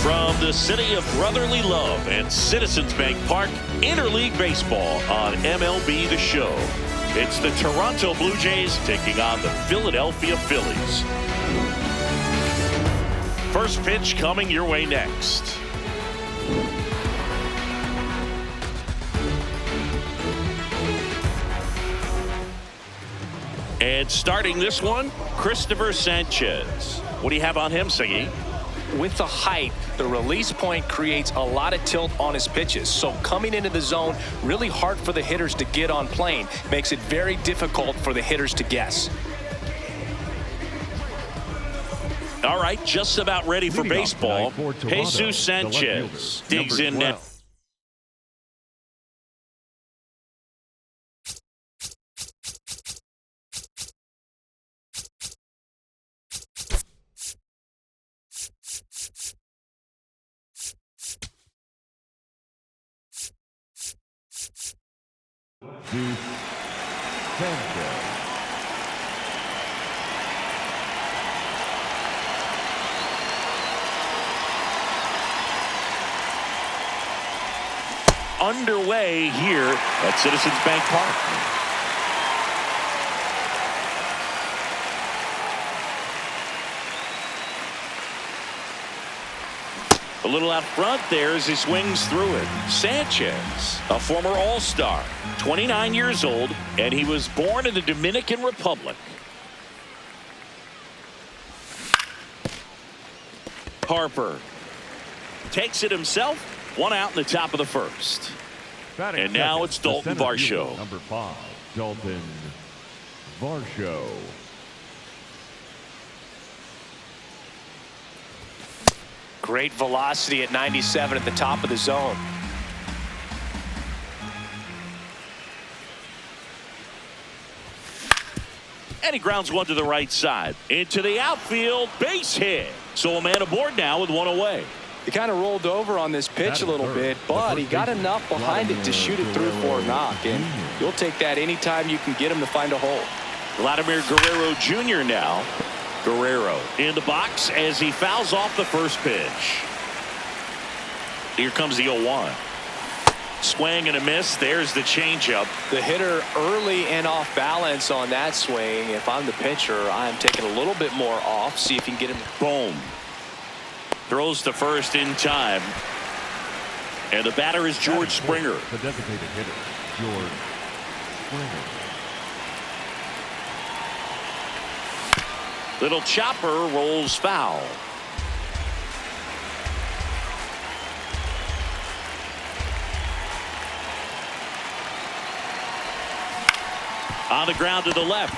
From the city of brotherly love and Citizens Bank Park, interleague baseball on MLB The Show. It's the Toronto Blue Jays taking on the Philadelphia Phillies. First pitch coming your way next. And starting this one, Christopher Sanchez. What do you have on him, Siggy? With the height, the release point creates a lot of tilt on his pitches. So coming into the zone, really hard for the hitters to get on plane. Makes it very difficult for the hitters to guess. All right, just about ready for baseball. Jesus Sanchez digs in now. Underway here at Citizens Bank Park. A little out front there as he swings through it. Sanchez, a former All-Star, 29 years old, and he was born in the Dominican Republic. Harper takes it himself. One out in the top of the first. And now it's Dalton Varsho. Number 5, Dalton Varsho. Great velocity at 97 at the top of the zone. And he grounds one to the right side. Into the outfield, base hit. So a man aboard now with one away. He kind of rolled over on this pitch a little bit, but he got enough behind it to shoot it through for a knock. And you'll take that anytime you can get him to find a hole. Vladimir Guerrero Jr. now. Guerrero in the box as he fouls off the first pitch. Here comes the 0-1. Swing and a miss. There's the changeup. The hitter early and off balance on that swing. If I'm the pitcher, I'm taking a little bit more off. See if you can get him. Boom. Throws to first in time. And the batter is George Springer. The designated hitter, George Springer. Little chopper rolls foul. On the ground to the left.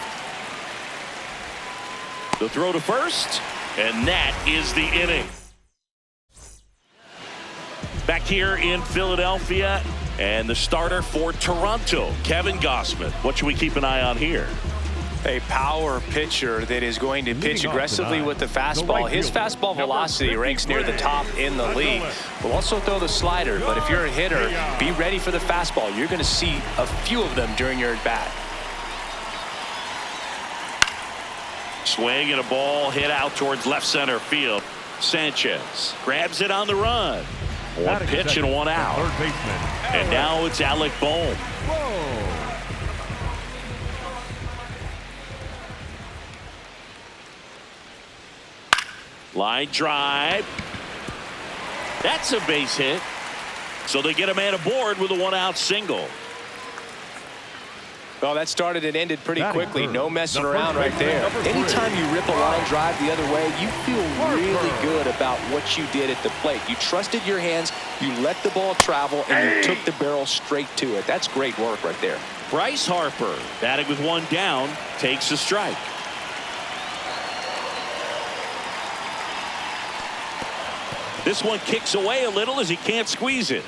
The throw to first, and that is the inning. Back here in Philadelphia, and the starter for Toronto, Kevin Gausman. What should we keep an eye on here? A power pitcher that is going to pitch aggressively with the fastball. His fastball velocity ranks near the top in the league. Will also throw the slider, but if you're a hitter, be ready for the fastball. You're going to see a few of them during your at-bat. Swing and a ball hit out towards left center field. Sanchez grabs it on the run. One pitch and one out. And now it's Alec Bohm. Line drive. That's a base hit. So they get a man aboard with a one-out single. Well, that started and ended pretty quickly. No messing around right there. Anytime you rip a line drive the other way, you feel really good about what you did at the plate. You trusted your hands, you let the ball travel, and you took the barrel straight to it. That's great work right there. Bryce Harper, batting with one down, takes a strike. This one kicks away a little as he can't squeeze it.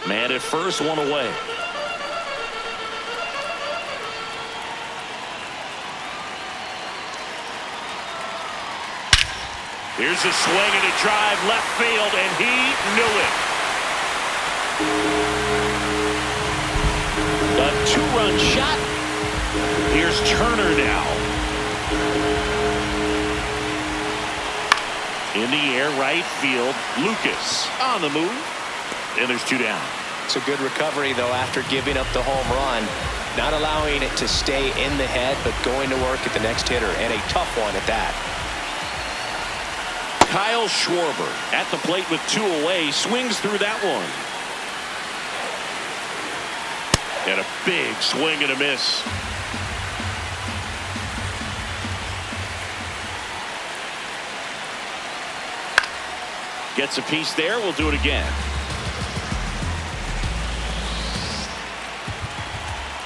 Man at first, one away. Here's a swing and a drive left field, and he knew it. A two-run shot. Here's Turner now. In the air, right field. Lucas on the move. And there's two down. It's a good recovery, though, after giving up the home run. Not allowing it to stay in the head, but going to work at the next hitter, and a tough one at that. Kyle Schwarber at the plate with two away. Swings through that one. And a big swing and a miss. Gets a piece there. We'll do it again.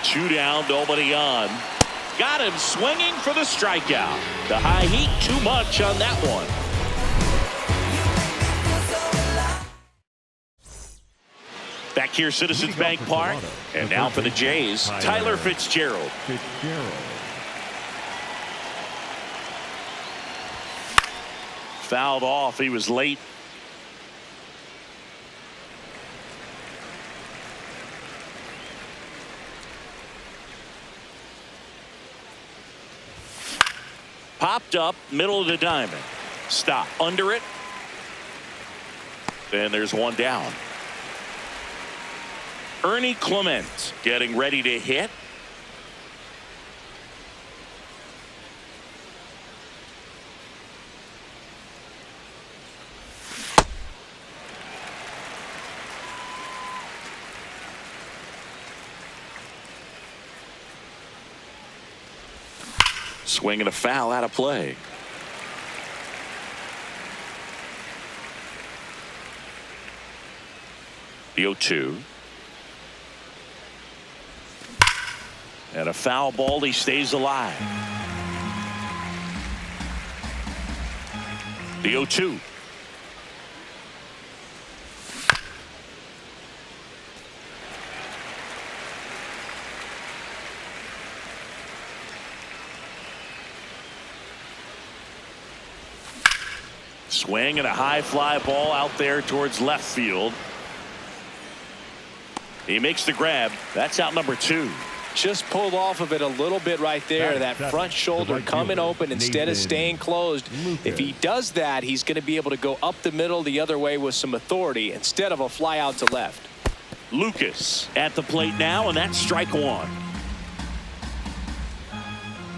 Two down, nobody on. Got him swinging for the strikeout. The high heat, too much on that one. Back here, Citizens Bank Park. And now for the Jays, Tyler Fitzgerald. Fouled off. He was late. Popped up, middle of the diamond. Stop. Under it. Then there's one down. Ernie Clement getting ready to hit. Swing and a foul out of play. The 0-2. And a foul ball. He stays alive. The 0-2. Swing and a high fly ball out there towards left field. He makes the grab. That's out number 2. Just pulled off of it a little bit right there. That front shoulder coming open instead of staying closed. If he does that, he's going to be able to go up the middle the other way with some authority instead of a fly out to left. Lucas at the plate now, and that's strike one.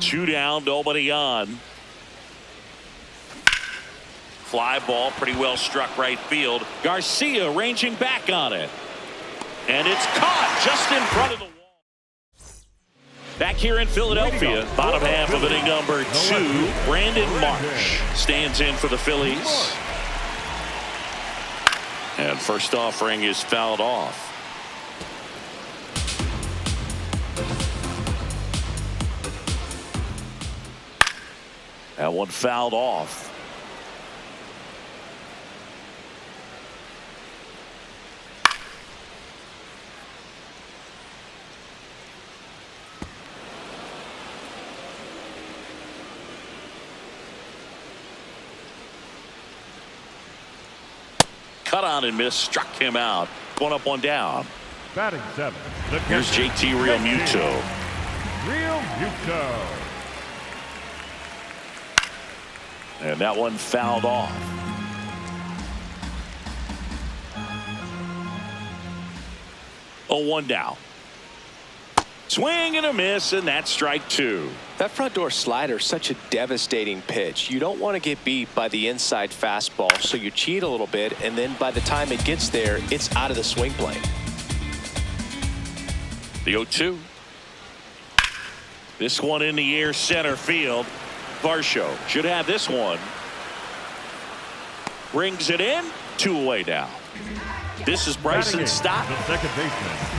2 down, nobody on. Fly ball pretty well struck right field. Garcia ranging back on it. And it's caught just in front of the wall. Back here in Philadelphia, bottom half of inning number 2, Brandon Marsh stands in for the Phillies. And first offering is fouled off. That one fouled off. Cut on and miss, struck him out. One up, one down. Batting 7. Here's JT Realmuto. Realmuto. And that one fouled off. Oh, 1 down. Swing and a miss, and that's strike two. That front door slider is such a devastating pitch. You don't want to get beat by the inside fastball, so you cheat a little bit, and then by the time it gets there, it's out of the swing plane. The 0-2. This one in the air, center field. Varsho should have this one. Brings it in. 2 away now. This is Bryson Stott. The second baseman,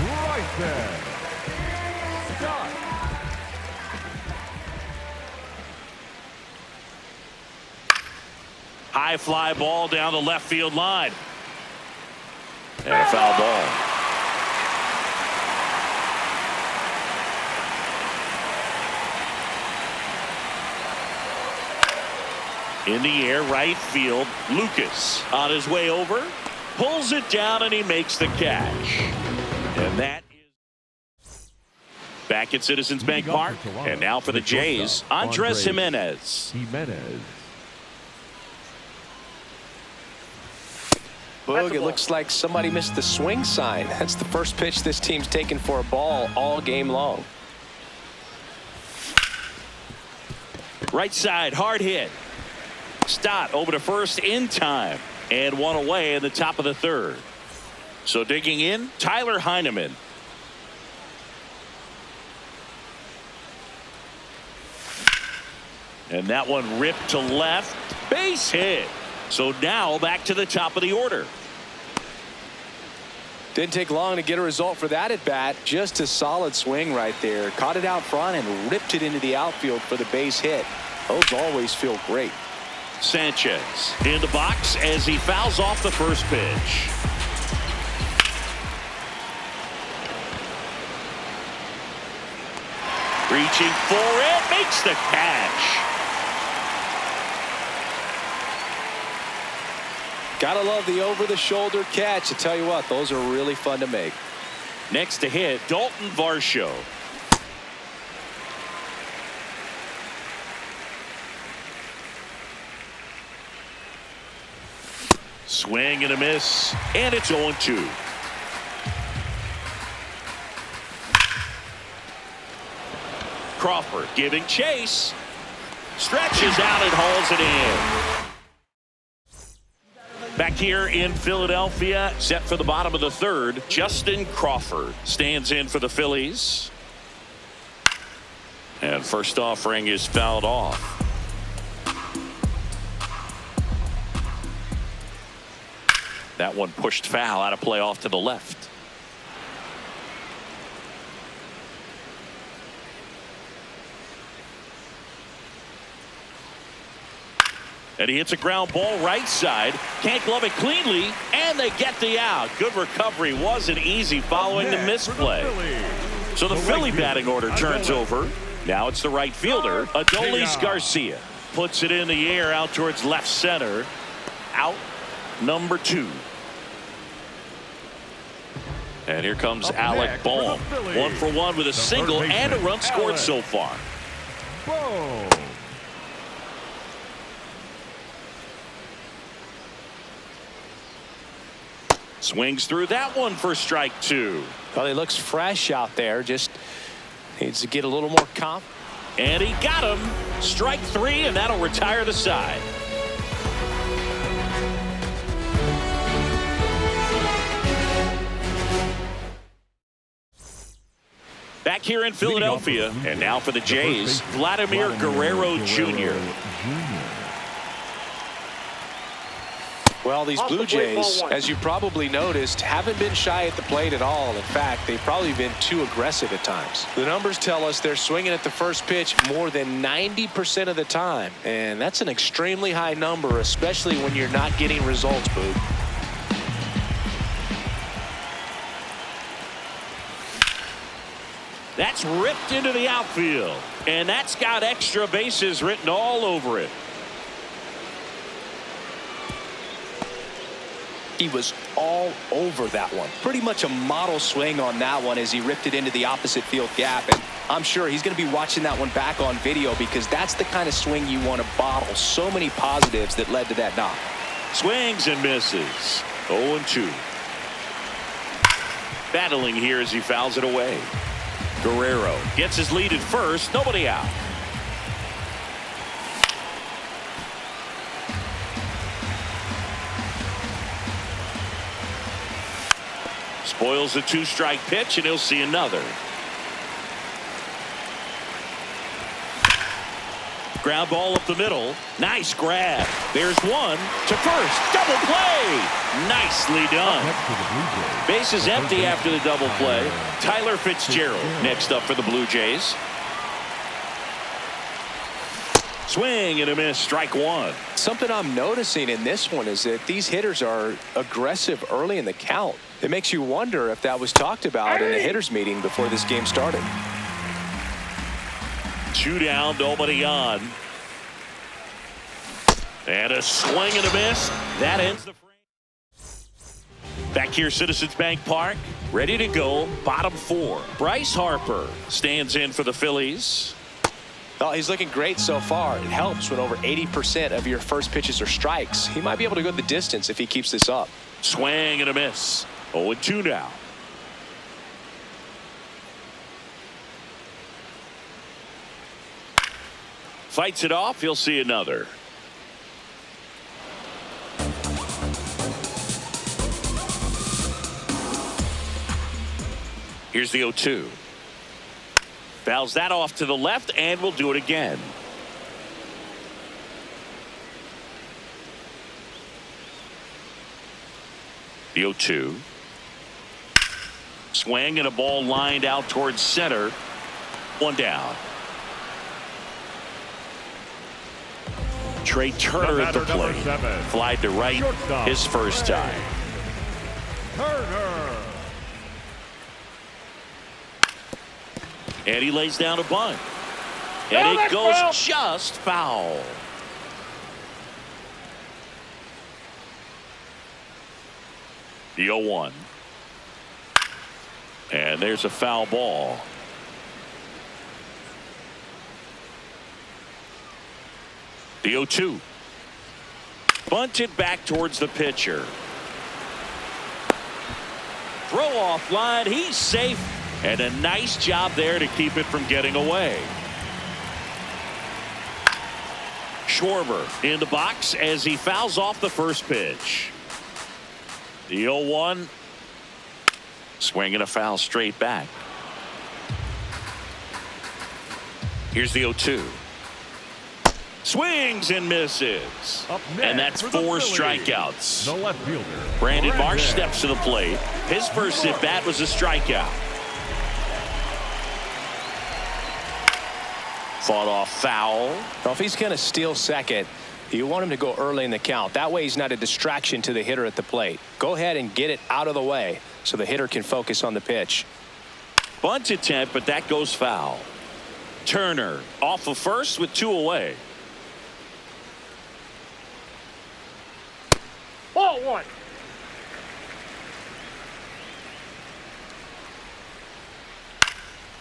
right there. Stott. High fly ball down the left field line. And a foul ball. In the air, right field. Lucas on his way over. Pulls it down and he makes the catch. And that is back at Citizens Bank Park. And now for the Jays, Andres Jimenez. Boog, it looks like somebody missed the swing sign. That's the first pitch this team's taken for a ball all game long. Right side, hard hit. Stott over to first in time. And 1 away in the top of the third. So digging in, Tyler Heineman. And that one ripped to left. Base hit. So now back to the top of the order. Didn't take long to get a result for that at bat. Just a solid swing right there. Caught it out front and ripped it into the outfield for the base hit. Those always feel great. Sanchez in the box as he fouls off the first pitch. Reaching for it, makes the catch. Gotta love the over-the-shoulder catch. I tell you what, those are really fun to make. Next to hit, Dalton Varsho. Swing and a miss, and it's 0-2. Crawford giving chase. Stretches out and hauls it in. Back here in Philadelphia, set for the bottom of the third, Justin Crawford stands in for the Phillies. And first offering is fouled off. That one pushed foul, out of play off to the left. And he hits a ground ball right side. Can't glove it cleanly, and they get the out. Good recovery. Wasn't easy following the misplay. So the Philly batting order turns over. Now it's the right fielder, Adolis Garcia. Puts it in the air out towards left center. Out number 2. And here comes Alec Bohm. 1 for 1 with a single and a run scored so far. Boom. Swings through that one for strike 2. Well, he looks fresh out there. Just needs to get a little more comp. And he got him. Strike 3, and that'll retire the side. Back here in Philadelphia, and now for the Jays, Vladimir Guerrero Jr. Well, these Blue Jays, as you probably noticed, haven't been shy at the plate at all. In fact, they've probably been too aggressive at times. The numbers tell us they're swinging at the first pitch more than 90% of the time. And that's an extremely high number, especially when you're not getting results, Boog. That's ripped into the outfield. And that's got extra bases written all over it. He was all over that one. Pretty much a model swing on that one as he ripped it into the opposite field gap. And I'm sure he's going to be watching that one back on video because that's the kind of swing you want to bottle. So many positives that led to that knock. Swings and misses. 0-2. Battling here as he fouls it away. Guerrero gets his lead at first. Nobody out. Spoils the 2-strike pitch, and he'll see another. Ground ball up the middle. Nice grab. There's one to first. Double play. Nicely done. Base is empty after the double play. Tyler Fitzgerald next up for the Blue Jays. Swing and a miss. Strike one. Something I'm noticing in this one is that these hitters are aggressive early in the count. It makes you wonder if that was talked about in the hitters meeting before this game started. 2 down, nobody on. And a swing and a miss. That ends the frame. Back here, Citizens Bank Park. Ready to go. Bottom 4. Bryce Harper stands in for the Phillies. Well, he's looking great so far. It helps when over 80% of your first pitches are strikes. He might be able to go the distance if he keeps this up. Swing and a miss. 0-2 now. Fights it off. He'll see another. Here's the 0-2. Fouls that off to the left, and we'll do it again. The 0-2. Swing and a ball lined out towards center. 1 down. Trey Turner at the plate. Fly to right his first time. Turner. And he lays down a bunt. And it goes just foul. The 0-1. And there's a foul ball. The 0-2. Bunted back towards the pitcher. Throw off line. He's safe. And a nice job there to keep it from getting away. Schwarber in the box as he fouls off the first pitch. The 0-1. Swinging a foul straight back. Here's the 0-2. Swings and misses. And that's 4 strikeouts. The left fielder, Brandon Marsh steps to the plate. His first at bat was a strikeout. Fought off foul. Well, if he's going to steal second, you want him to go early in the count. That way he's not a distraction to the hitter at the plate. Go ahead and get it out of the way so the hitter can focus on the pitch. Bunt attempt, but that goes foul. Turner off of first with 2 away. Ball 1.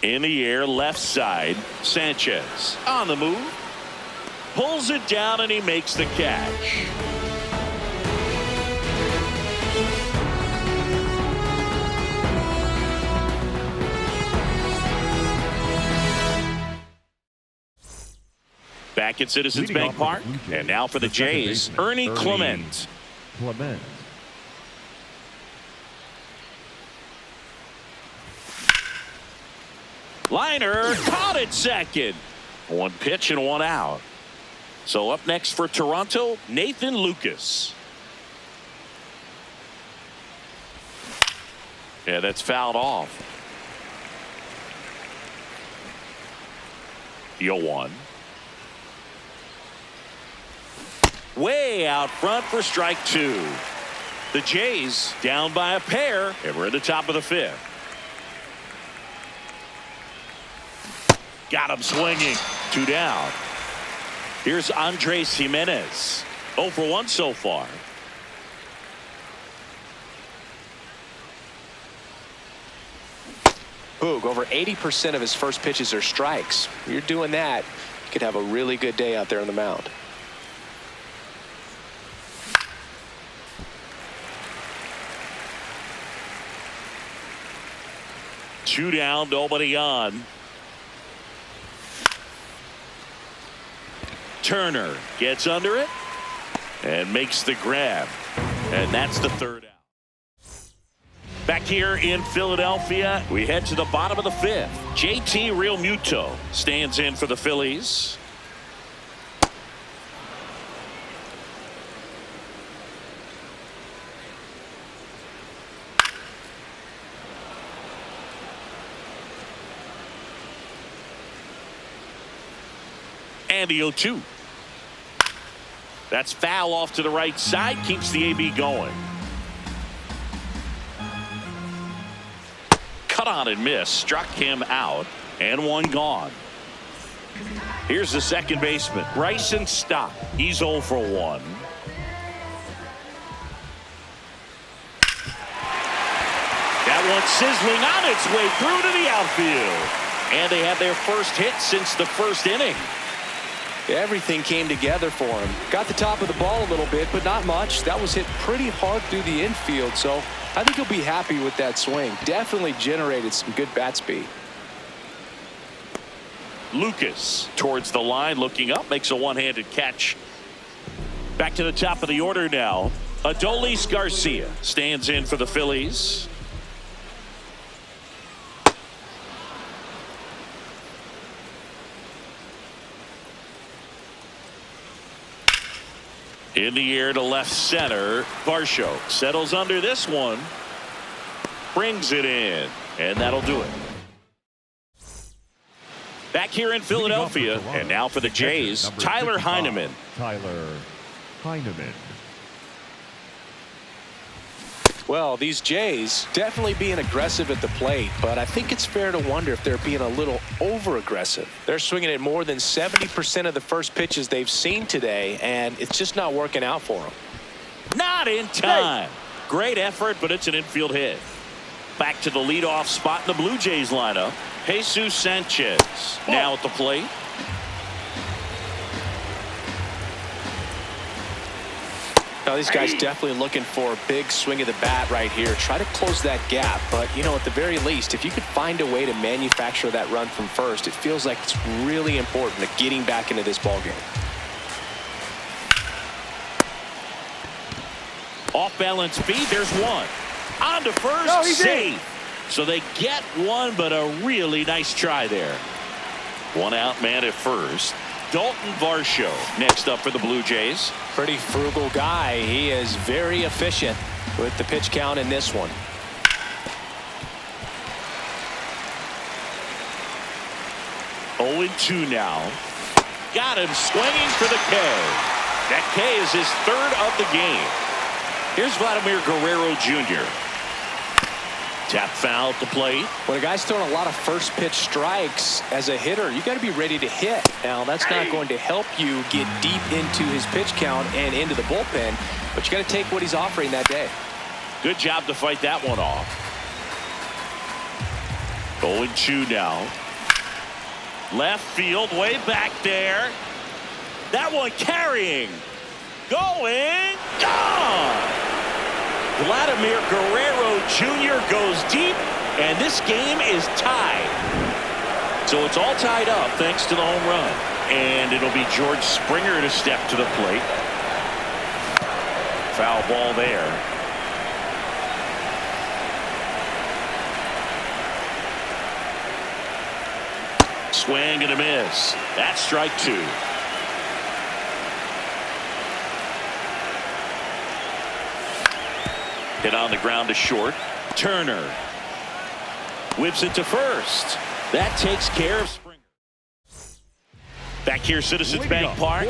In the air, left side. Sanchez on the move. Pulls it down and he makes the catch. Back at Citizens Bank Park. And now for the Jays, Ernie Clement. Liner caught it second. 1 pitch and 1 out. So up next for Toronto, Nathan Lucas. Yeah, that's fouled off. The 0-1. Way out front for strike 2. The Jays down by a pair, and we're at the top of the 5th. Got him swinging. 2 down. Here's Andres Jimenez. 0 for 1 so far. Boog, over 80% of his first pitches are strikes. When you're doing that, you could have a really good day out there on the mound. 2 down, nobody on. Turner gets under it and makes the grab. And that's the 3rd out. Back here in Philadelphia, we head to the bottom of the 5th. JT Realmuto stands in for the Phillies. And the 0-2. That's foul off to the right side. Keeps the AB going. Cut on and miss. Struck him out. And 1 gone. Here's the second baseman, Bryson Stott. He's 0 for 1. That one's sizzling on its way through to the outfield. And they had their first hit since the first inning. Everything came together for him. Got the top of the ball a little bit, but not much. That was hit pretty hard through the infield, so I think he'll be happy with that swing. Definitely generated some good bat speed. Lucas towards the line, looking up, makes a one-handed catch. Back to the top of the order now. Adolis Garcia stands in for the Phillies. In the air to left center. Varsho settles under this one. Brings it in. And that'll do it. Back here in Philadelphia. And now for the Jays, Tyler Heineman. Tyler Heineman. Well, these Jays definitely being aggressive at the plate, but I think it's fair to wonder if they're being a little over-aggressive. They're swinging at more than 70% of the first pitches they've seen today, and it's just not working out for them. Not in time. Great effort, but it's an infield hit. Back to the leadoff spot in the Blue Jays lineup. Jesus Sanchez now at the plate. Now, these guys definitely looking for a big swing of the bat right here. Try to close that gap. But, you know, at the very least, if you could find a way to manufacture that run from first, it feels like it's really important to getting back into this ballgame. Off balance speed. There's one. On to first. Safe. So they get one, but a really nice try there. 1 out, man at first. Dalton Varsho next up for the Blue Jays. Pretty frugal guy. He is very efficient with the pitch count in this one. Oh, 0-2 now. Got him swinging for the K. That K is his 3rd of the game. Here's Vladimir Guerrero Jr. Tap foul at the plate. When a guy's throwing a lot of first pitch strikes as a hitter, you got to be ready to hit. Now, that's not going to help you get deep into his pitch count and into the bullpen, but you got to take what he's offering that day. Good job to fight that one off. 0-2 now. Left field, way back there. That one carrying. Going. Gone. Vladimir Guerrero Jr. goes deep, and this game is tied. So it's all tied up thanks to the home run. And it'll be George Springer to step to the plate. Foul ball there. Swing and a miss. That's strike 2. Hit on the ground to short. Turner whips it to first. That takes care of Springer. Back here, Citizens Bank Park,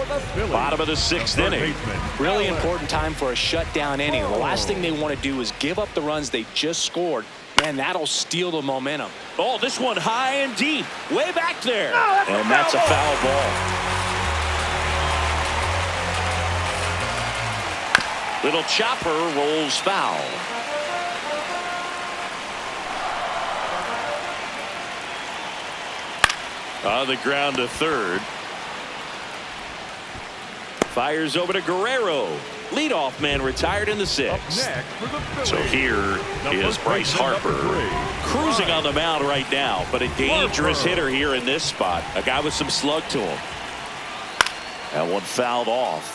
bottom of the 6th inning. Really important time for a shutdown inning. The last thing they want to do is give up the runs they just scored. Man, that'll steal the momentum. Oh, this one high and deep, way back there. And that's a foul ball. Little chopper rolls foul. On the ground to third. Fires over to Guerrero. Leadoff man retired in the 6th. So here is Bryce Harper cruising on the mound right now, but a dangerous hitter here in this spot. A guy with some slug to him. That one fouled off.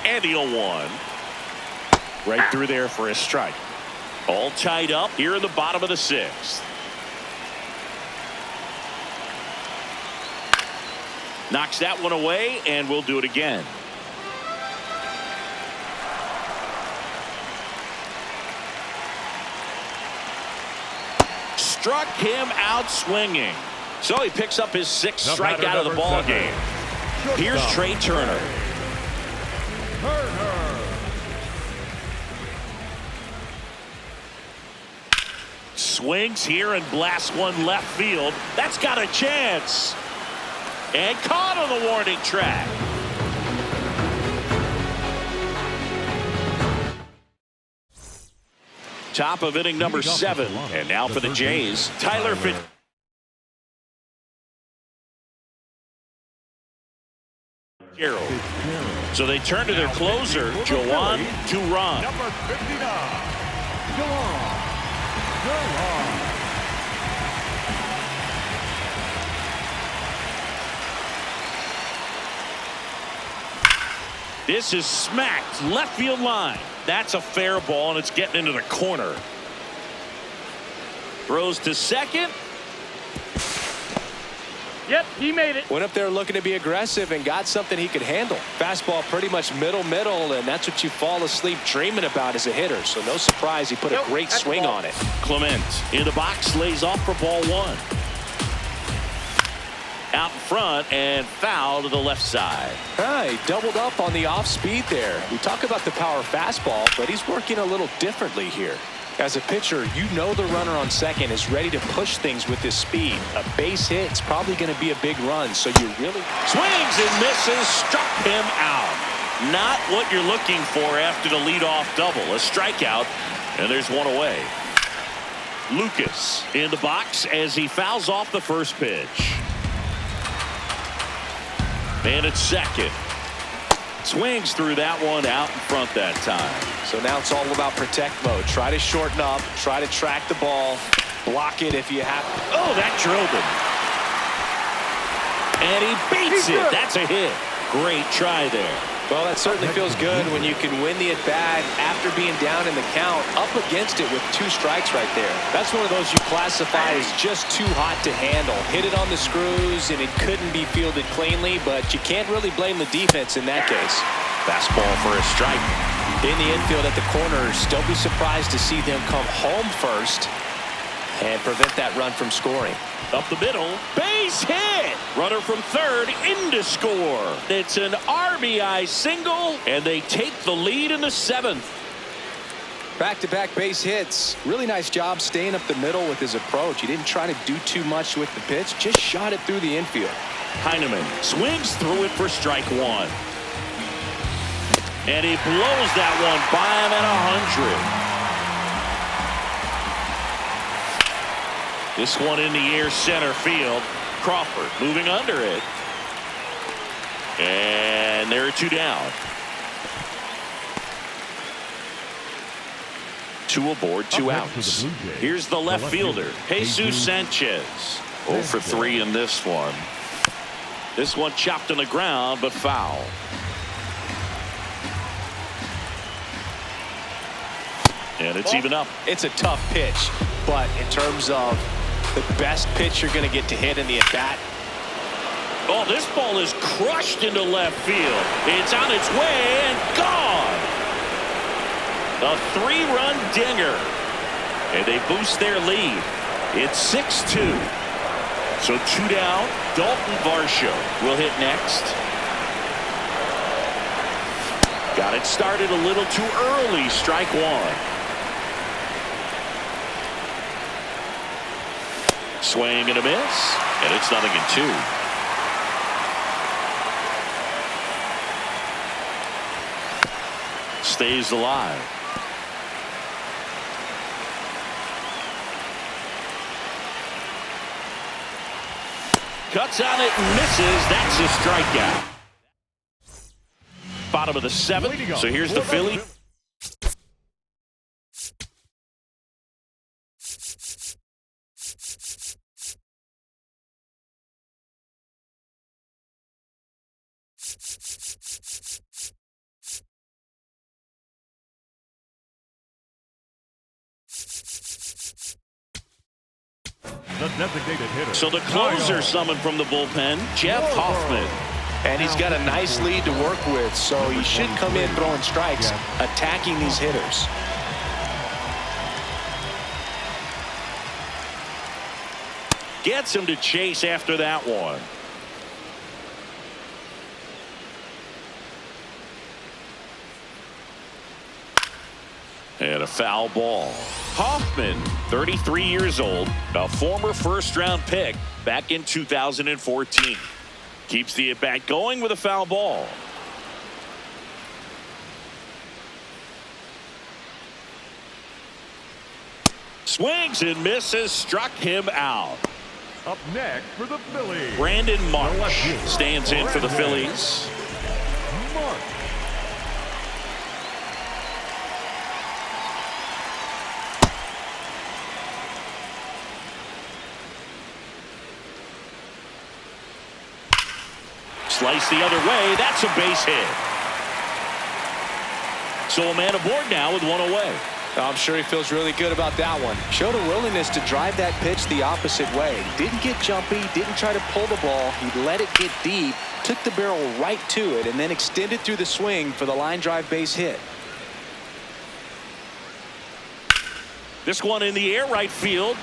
And the 0-1. Right through there for a strike. All tied up here in the bottom of the 6th. Knocks that one away, and we'll do it again. Struck him out swinging. So he picks up his 6th strikeout of the ball game. Here's Trey Turner. Swings here and blasts one left field. That's got a chance. And caught on the warning track. Top of inning number 7. And now for the Jays, Tyler Fitzgerald. So they turn to their closer, Joan Duran. Number 59, Joan. This is smacked left field line. That's a fair ball, and it's getting into the corner. Throws to second. Yep, he made it. Went up there looking to be aggressive and got something he could handle. Fastball pretty much middle, and that's what you fall asleep dreaming about as a hitter. So no surprise he put a great swing on it. Clement in the box, lays off for ball 1. Out in front and foul to the left side. He doubled up on the off speed there. We talk about the power fastball, but he's working a little differently here. As a pitcher, you know the runner on second is ready to push things with his speed. A base hit is probably going to be a big run, so you really... Swings and misses, struck him out. Not what you're looking for after the leadoff double. A strikeout, and there's one away. Lucas in the box as he fouls off the first pitch. And it's second. Swings through that one out in front that time. So now it's all about protect mode. Try to shorten up, try to track the ball, block it if you have to. Oh, that drilled him. And he beats it. That's a hit. Great try there. Well, that certainly feels good when you can win the at-bat after being down in the count, up against it with 2 strikes right there. That's one of those you classify as just too hot to handle. Hit it on the screws, and it couldn't be fielded cleanly, but you can't really blame the defense in that case. Fastball for a strike. In the infield at the corners, don't be surprised to see them come home first and prevent that run from scoring. Up the middle, base hit. Runner from third in to score. It's an RBI single, and they take the lead in the 7th. Back-to-back base hits. Really nice job staying up the middle with his approach. He didn't try to do too much with the pitch, just shot it through the infield. Heineman swings through it for strike 1. And he blows that one by him at 100. This one in the air center field. Crawford moving under it. And there are 2 down. 2 aboard, 2 outs. Here's the left fielder, Jesus Sanchez. 0 for 3 in this one. This one chopped on the ground, but foul. And it's even up. It's a tough pitch, but in terms of the best pitch you're going to get to hit in the at-bat. Oh, this ball is crushed into left field. It's on its way and gone. A 3-run dinger. And they boost their lead. It's 6-2. So 2 down. Dalton Varsho will hit next. Got it started a little too early. Strike 1. Swing and a miss, and it's 0-2. Stays alive. Cuts on it and misses. That's a strikeout. Bottom of the 7th. So here's the Philly. The designated hitter. So the closer summoned from the bullpen, Jeff Hoffman. And he's got a nice lead to work with, so he should come in throwing strikes, attacking these hitters. Gets him to chase after that one. And a foul ball. Hoffman, 33 years old, a former first-round pick back in 2014. Keeps the at-bat going with a foul ball. Swings and misses, struck him out. Up next for the Phillies, Brandon Marsh stands in for the Phillies. Mark. Slice the other way. That's a base hit. So a man aboard now with one away. I'm sure he feels really good about that one. Showed a willingness to drive that pitch the opposite way. Didn't get jumpy, didn't try to pull the ball. He let it get deep, took the barrel right to it, and then extended through the swing for the line drive base hit. This one in the air, right field.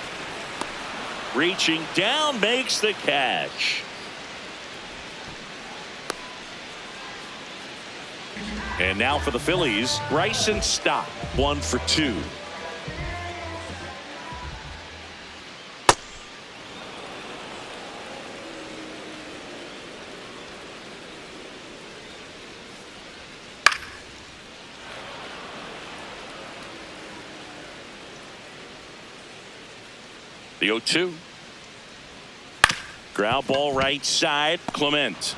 Reaching down, makes the catch. And now for the Phillies, Bryson Stott, 1 for 2. The 0-2. Ground ball right side. Clement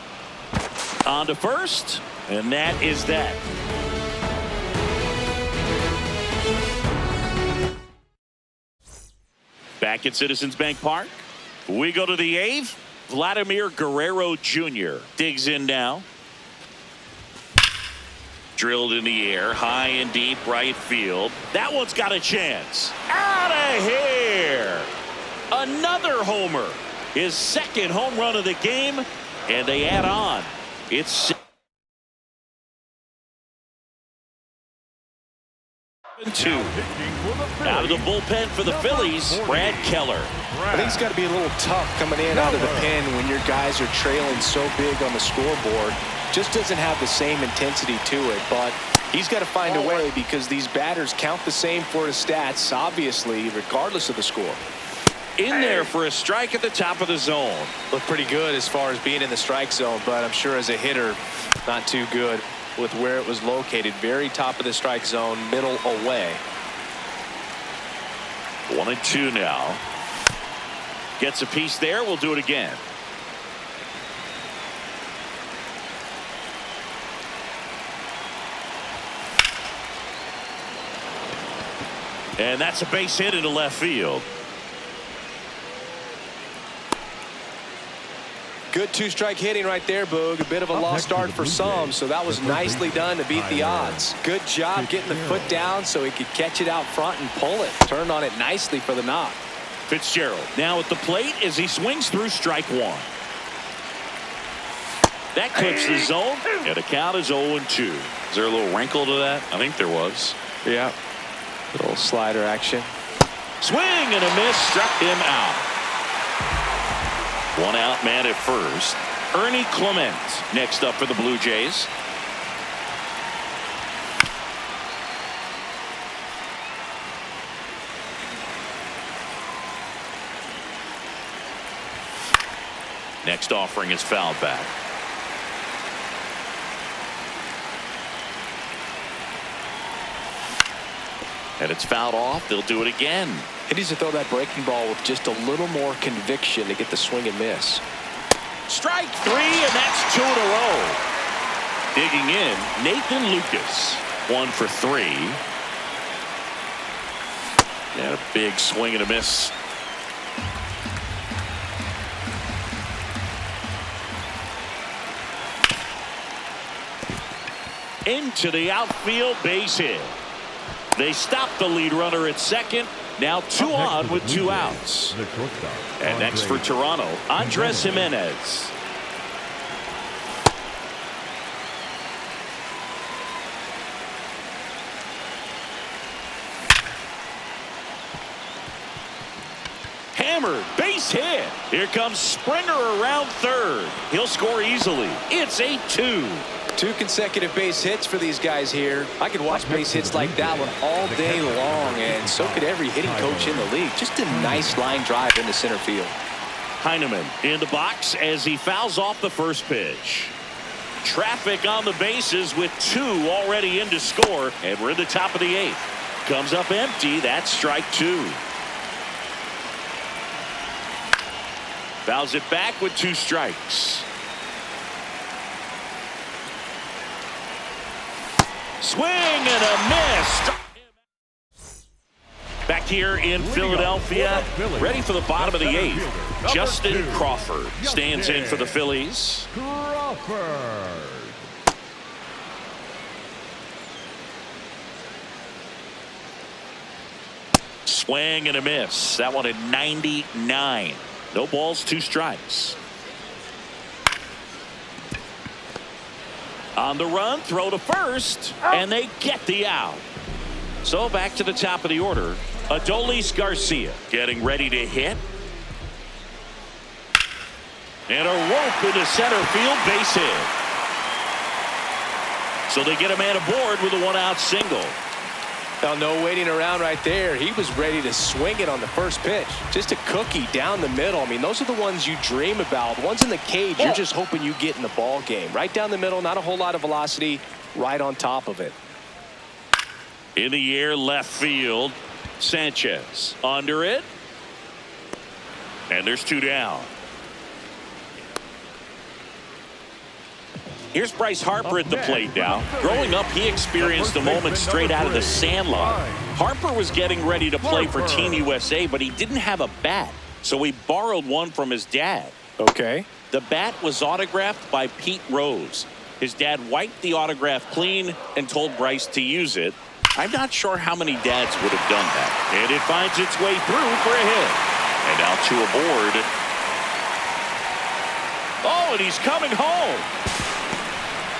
on to first. And that is that. Back at Citizens Bank Park, we go to the 8th. Vladimir Guerrero Jr. digs in now. Drilled in the air, high and deep right field. That one's got a chance. Out of here. Another homer. His second home run of the game. And they add on. It's 7-2. Out of the bullpen for the Phillies, Brad Keller. I think it's got to be a little tough coming in out of the pen when your guys are trailing so big on the scoreboard. Just doesn't have the same intensity to it, but he's got to find a way because these batters count the same for his stats, obviously, regardless of the score. In there for a strike at the top of the zone. Looked pretty good as far as being in the strike zone, but I'm sure as a hitter, not too good with where it was located. Very top of the strike zone, middle away. 1-2 now. Gets a piece there. We'll do it again. And that's a base hit into left field. Good two-strike hitting right there, Boog. A bit of a lost start for some, so that was nicely done to beat the odds. Good job getting the foot down so he could catch it out front and pull it. Turned on it nicely for the knock. Fitzgerald now at the plate as he swings through strike one. That clips the zone, and the count is 0-2. Is there a little wrinkle to that? I think there was. Yeah. Little slider action. Swing and a miss, struck him out. One out man at first. Ernie Clement next up for the Blue Jays. Next offering is fouled back. And it's fouled off. They'll do it again. He needs to throw that breaking ball with just a little more conviction to get the swing and miss. Strike three, and that's 2 in a row. Digging in, Nathan Lucas. 1 for 3. And a big swing and a miss. Into the outfield, base hit. They stop the lead runner at second. Now 2 on with 2 outs. And next for Toronto, Andres Jimenez. Hammered, base hit. Here comes Springer around third. He'll score easily. It's 8-2. 2 consecutive base hits for these guys here. I could watch base hits like that one all day long, and so could every hitting coach in the league. Just a nice line drive into center field. Heineman in the box as he fouls off the first pitch. Traffic on the bases with 2 already in to score, and we're in the top of the 8th. Comes up empty. That's strike 2. Fouls it back with 2 strikes. Swing and a miss. Back here in Philadelphia, ready for the bottom of the 8th. Justin Crawford stands in for the Phillies. Swing and a miss. That one at 99. No balls, 2 strikes. On the run, throw to first, and they get the out. So back to the top of the order. Adolis Garcia getting ready to hit. And a rope into center field, base hit. So they get a man aboard with a 1-out single. Now, no waiting around right there. He was ready to swing it on the first pitch. Just a cookie down the middle. I mean, those are the ones you dream about. Ones in the cage, you're just hoping you get in the ball game. Right down the middle, not a whole lot of velocity, right on top of it. In the air, left field. Sanchez under it. And there's 2 down. Here's Bryce Harper at the plate now. Growing up, he experienced a moment straight out of the Sandlot. Harper was getting ready to play for Team USA, but he didn't have a bat, so he borrowed one from his dad. Okay. The bat was autographed by Pete Rose. His dad wiped the autograph clean and told Bryce to use it. I'm not sure how many dads would have done that. And it finds its way through for a hit. And now 2 aboard. Oh, and he's coming home.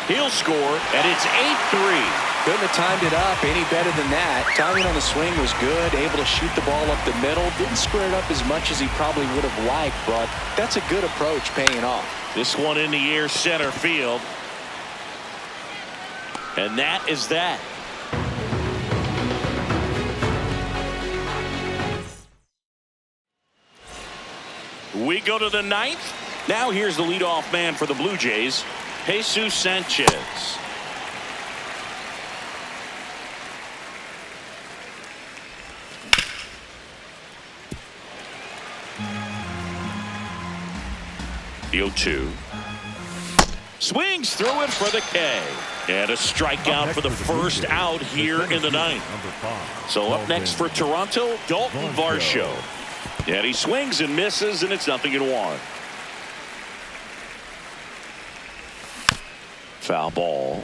He'll score, and it's 8-3. Couldn't have timed it up any better than that. Timing on the swing was good, able to shoot the ball up the middle. Didn't square it up as much as he probably would have liked, but that's a good approach paying off. This one in the air, center field. And that is that. We go to the 9th. Now here's the leadoff man for the Blue Jays, Jesus Sanchez. The 0-2. Swings through it for the K. And a strikeout for the first out here in the 9th. So up next for Toronto, Dalton Varsho. And he swings and misses, and it's 0-1. Foul ball.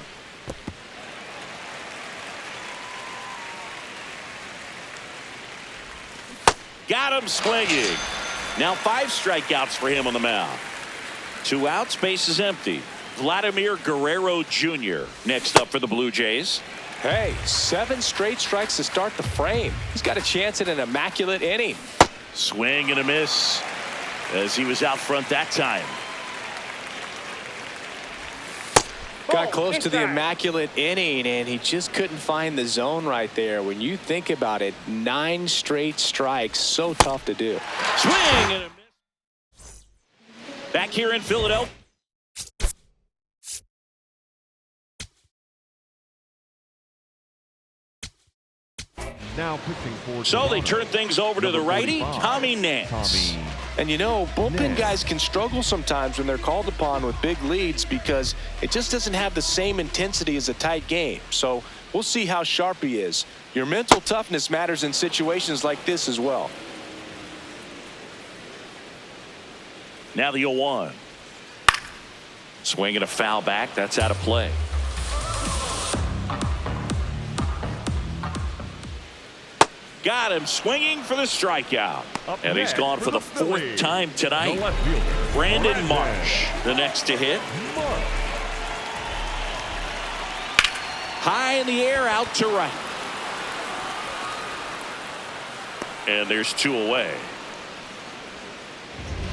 Got him swinging. Now 5 strikeouts for him on the mound. 2 outs, base is empty. Vladimir Guerrero Jr. next up for the Blue Jays. Hey, 7 straight strikes to start the frame. He's got a chance at an immaculate inning. Swing and a miss as he was out front that time. Got close to the immaculate inning, and he just couldn't find the zone right there. When you think about it, 9 straight strikes, so tough to do. Swing and a miss. Back here in Philadelphia. Now pitching for So they Toronto, turn things over to the righty, Tommy Nance. And you know, bullpen guys can struggle sometimes when they're called upon with big leads because it just doesn't have the same intensity as a tight game. So we'll see how sharp he is. Your mental toughness matters in situations like this as well. Now the 0-1. Swinging a foul back. That's out of play. Got him swinging for the strikeout. And he's gone for the fourth time tonight. Brandon Marsh, the next to hit. High in the air, out to right. And there's 2 away.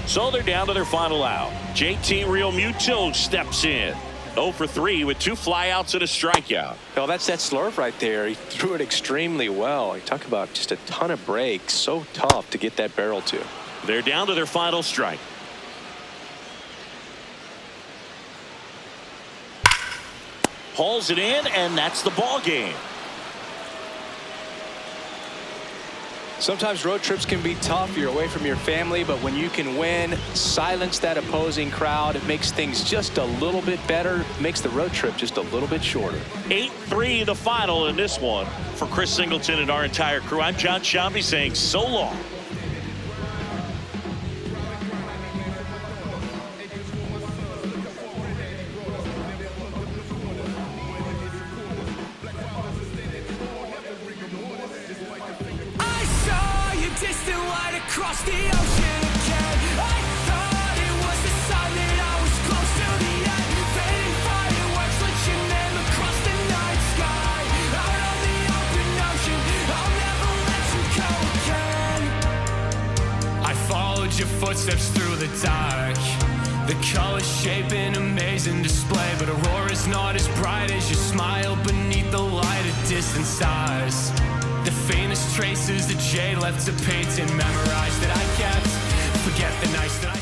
So they're down to their final out. JT Realmuto steps in. 0 for 3 with 2 flyouts and a strikeout. Well, that's that slurve right there. He threw it extremely well. You talk about just a ton of breaks. So tough to get that barrel to. They're down to their final strike. Hauls it in, and that's the ball game. Sometimes road trips can be tough. You're away from your family, but when you can win, silence that opposing crowd, it makes things just a little bit better, makes the road trip just a little bit shorter. 8-3 the final in this one. For Chris Singleton and our entire crew, I'm John Shambi saying so long. Distant light across the ocean again. I thought it was a sign that I was close to the end. Fading fireworks lit your name across the night sky. Out on the open ocean, I'll never let you go again. I followed your footsteps through the dark. The colors shape an amazing display, but aurora's not as bright as your smile beneath the light of distant stars. The faintest traces that jade left to paint and memorize that I kept. Forget the nights that I